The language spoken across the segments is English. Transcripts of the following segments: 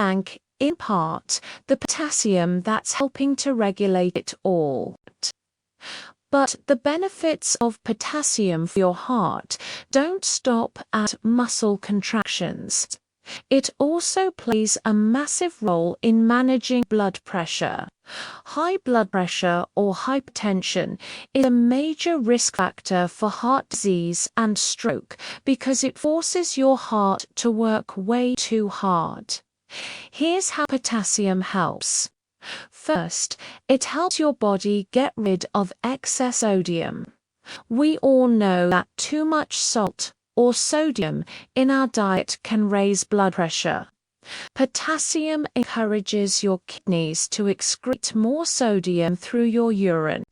thank, in part, the potassium that's helping to regulate it all. But the benefits of potassium for your heart don't stop at muscle contractions. It also plays a massive role in managing blood pressure. High blood pressure or hypertension is a major risk factor for heart disease and stroke because it forces your heart to work way too hard. Here's how potassium helps. First, it helps your body get rid of excess sodium. We all know that too much salt or sodium in our diet can raise blood pressure. Potassium encourages your kidneys to excrete more sodium through your urine.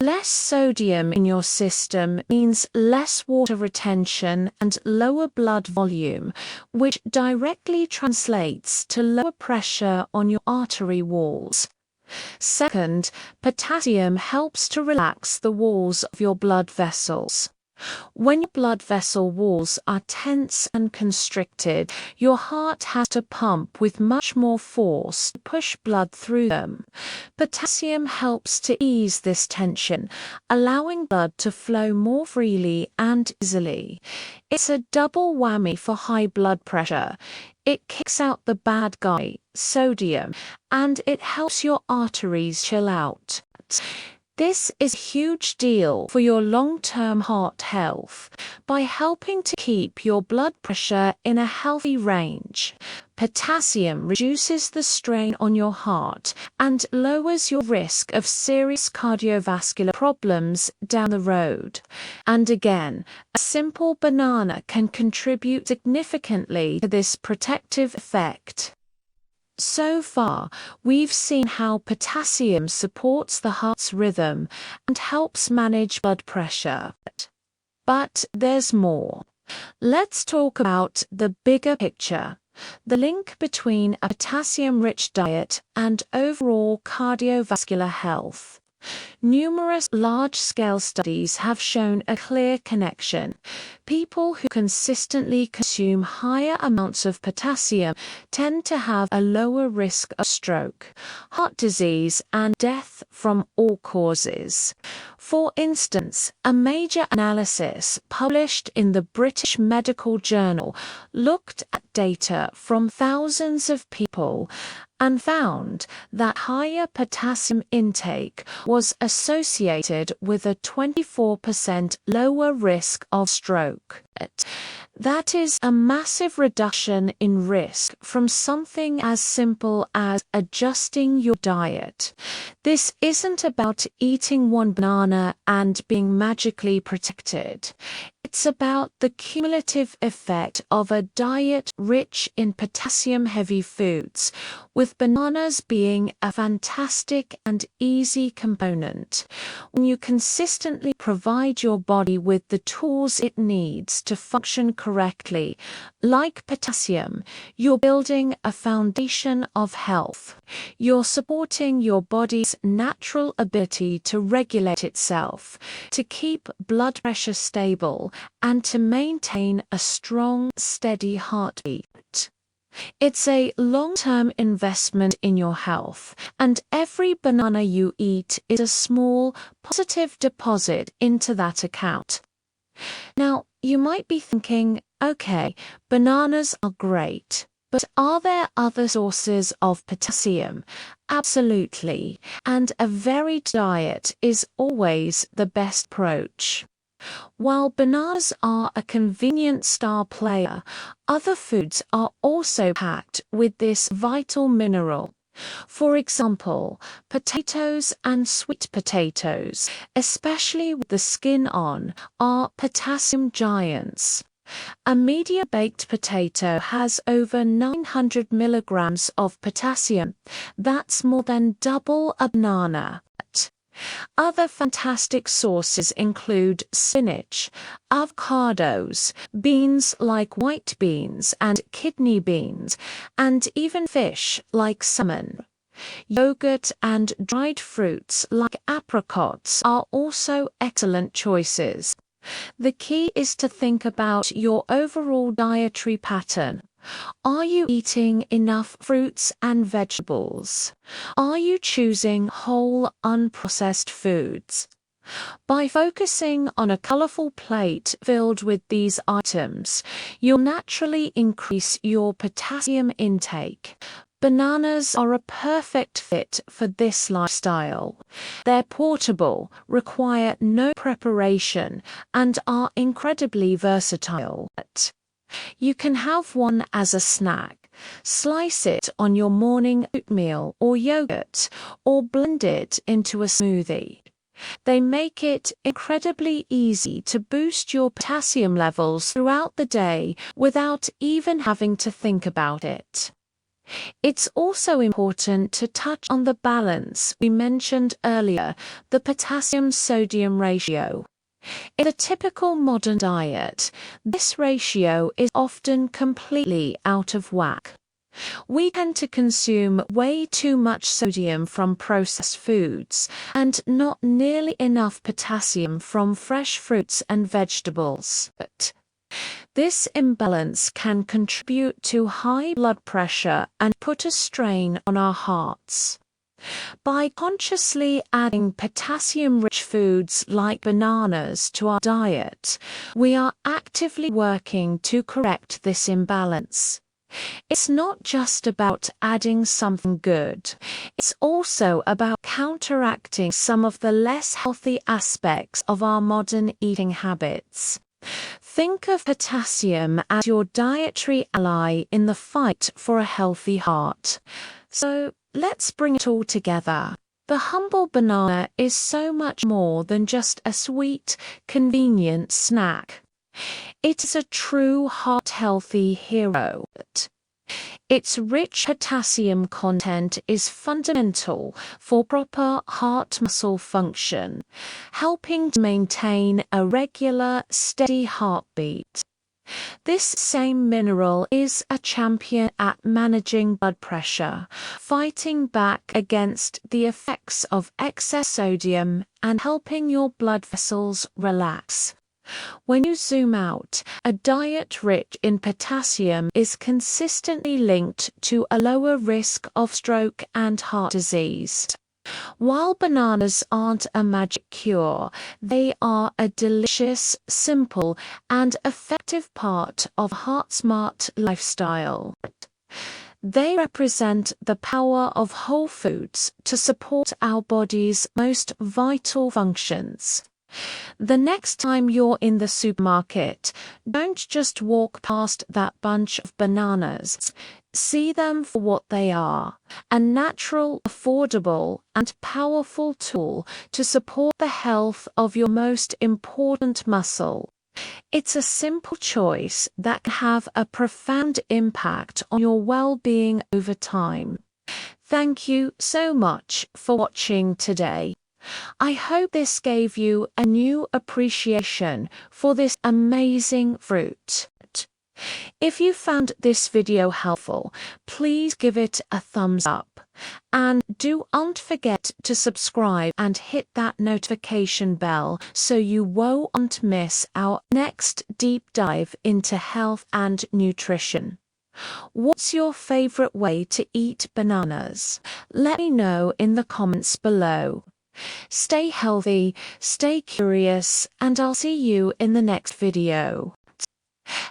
Less sodium in your system means less water retention and lower blood volume, which directly translates to lower pressure on your artery walls. Second, potassium helps to relax the walls of your blood vessels. When your blood vessel walls are tense and constricted, your heart has to pump with much more force to push blood through them. Potassium helps to ease this tension, allowing blood to flow more freely and easily. It's a double whammy for high blood pressure. It kicks out the bad guy, sodium, and it helps your arteries chill out. This is a huge deal for your long-term heart health. By helping to keep your blood pressure in a healthy range, potassium reduces the strain on your heart and lowers your risk of serious cardiovascular problems down the road. And again, a simple banana can contribute significantly to this protective effect. So far, we've seen how potassium supports the heart's rhythm and helps manage blood pressure. But there's more. Let's talk about the bigger picture, the link between a potassium-rich diet and overall cardiovascular health. Numerous large-scale studies have shown a clear connection. People who consistently consume higher amounts of potassium tend to have a lower risk of stroke, heart disease, and death from all causes. For instance, a major analysis published in the British Medical Journal looked at data from thousands of people and found that higher potassium intake was associated with a 24% lower risk of stroke. That is a massive reduction in risk from something as simple as adjusting your diet. This isn't about eating one banana and being magically protected. It's about the cumulative effect of a diet rich in potassium-heavy foods, with bananas being a fantastic and easy component. When you consistently provide your body with the tools it needs to function correctly, like potassium, you're building a foundation of health. You're supporting your body's natural ability to regulate itself, to keep blood pressure stable, and to maintain a strong, steady heartbeat. It's a long-term investment in your health, and every banana you eat is a small, positive deposit into that account. Now, you might be thinking, okay, bananas are great, but are there other sources of potassium? Absolutely, and a varied diet is always the best approach. While bananas are a convenient star player, other foods are also packed with this vital mineral. For example, potatoes and sweet potatoes, especially with the skin on, are potassium giants. A medium-baked potato has over 900 milligrams of potassium. That's more than double a banana. Other fantastic sources include spinach, avocados, beans like white beans and kidney beans, and even fish like salmon. Yogurt and dried fruits like apricots are also excellent choices. The key is to think about your overall dietary pattern. Are you eating enough fruits and vegetables? Are you choosing whole, unprocessed foods? By focusing on a colorful plate filled with these items, you'll naturally increase your potassium intake. Bananas are a perfect fit for this lifestyle. They're portable, require no preparation, and are incredibly versatile. You can have one as a snack, slice it on your morning oatmeal or yogurt, or blend it into a smoothie. They make it incredibly easy to boost your potassium levels throughout the day without even having to think about it. It's also important to touch on the balance we mentioned earlier, the potassium-sodium ratio. In a typical modern diet, this ratio is often completely out of whack. We tend to consume way too much sodium from processed foods and not nearly enough potassium from fresh fruits and vegetables. This imbalance can contribute to high blood pressure and put a strain on our hearts. By consciously adding potassium-rich foods like bananas to our diet, we are actively working to correct this imbalance. It's not just about adding something good, it's also about counteracting some of the less healthy aspects of our modern eating habits. Think of potassium as your dietary ally in the fight for a healthy heart. So, let's bring it all together. The humble banana is so much more than just a sweet, convenient snack. It is a true heart-healthy hero. Its rich potassium content is fundamental for proper heart muscle function, helping to maintain a regular, steady heartbeat. This same mineral is a champion at managing blood pressure, fighting back against the effects of excess sodium and helping your blood vessels relax. When you zoom out, a diet rich in potassium is consistently linked to a lower risk of stroke and heart disease. While bananas aren't a magic cure, they are a delicious, simple, and effective part of a heart-smart lifestyle. They represent the power of whole foods to support our body's most vital functions. The next time you're in the supermarket, don't just walk past that bunch of bananas. See them for what they are, a natural, affordable, and powerful tool to support the health of your most important muscle. It's a simple choice that can have a profound impact on your well-being over time. Thank you so much for watching today. I hope this gave you a new appreciation for this amazing fruit. If you found this video helpful, please give it a thumbs up. And don't forget to subscribe and hit that notification bell so you won't miss our next deep dive into health and nutrition. What's your favorite way to eat bananas? Let me know in the comments below. Stay healthy, stay curious, and I'll see you in the next video.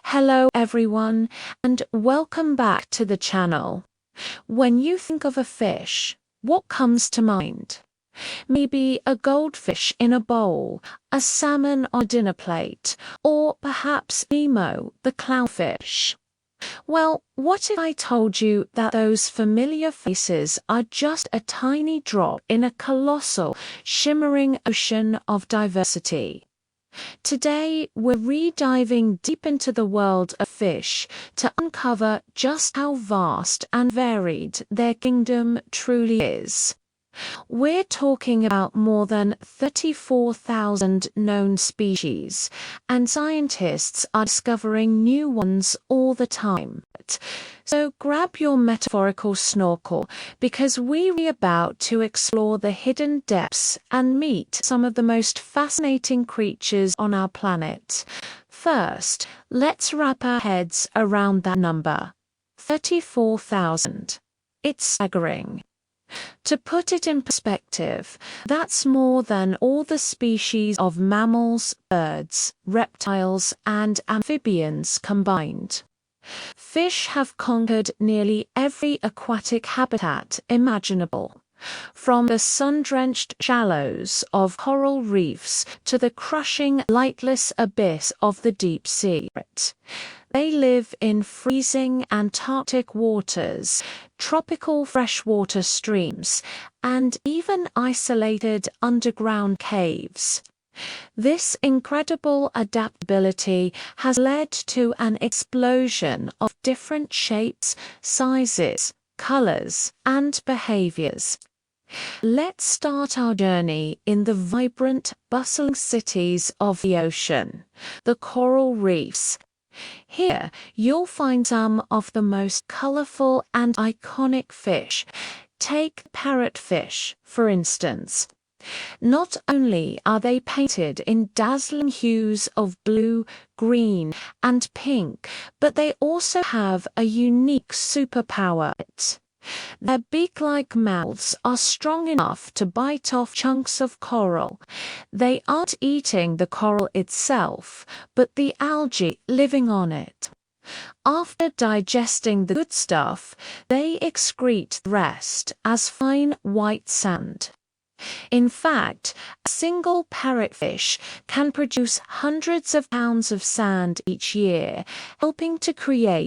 Hello everyone, and welcome back to the channel. When you think of a fish, what comes to mind? Maybe a goldfish in a bowl, a salmon on a dinner plate, or perhaps Nemo, the clownfish. Well, what if I told you that those familiar faces are just a tiny drop in a colossal, shimmering ocean of diversity? Today, we're re-diving deep into the world of fish to uncover just how vast and varied their kingdom truly is. We're talking about more than 34,000 known species, and scientists are discovering new ones all the time. So grab your metaphorical snorkel, because we're about to explore the hidden depths and meet some of the most fascinating creatures on our planet. First, let's wrap our heads around that number. 34,000. It's staggering. To put it in perspective, that's more than all the species of mammals, birds, reptiles, and amphibians combined. Fish have conquered nearly every aquatic habitat imaginable, from the sun-drenched shallows of coral reefs to the crushing, lightless abyss of the deep sea. They live in freezing Antarctic waters, tropical freshwater streams, and even isolated underground caves. This incredible adaptability has led to an explosion of different shapes, sizes, colors, and behaviors. Let's start our journey in the vibrant, bustling cities of the ocean, the coral reefs. Here, you'll find some of the most colorful and iconic fish. Take parrotfish, for instance. Not only are they painted in dazzling hues of blue, green, and pink, but they also have a unique superpower. Their beak-like mouths are strong enough to bite off chunks of coral. They aren't eating the coral itself, but the algae living on it. After digesting the good stuff, they excrete the rest as fine white sand. In fact, a single parrotfish can produce hundreds of pounds of sand each year, helping to create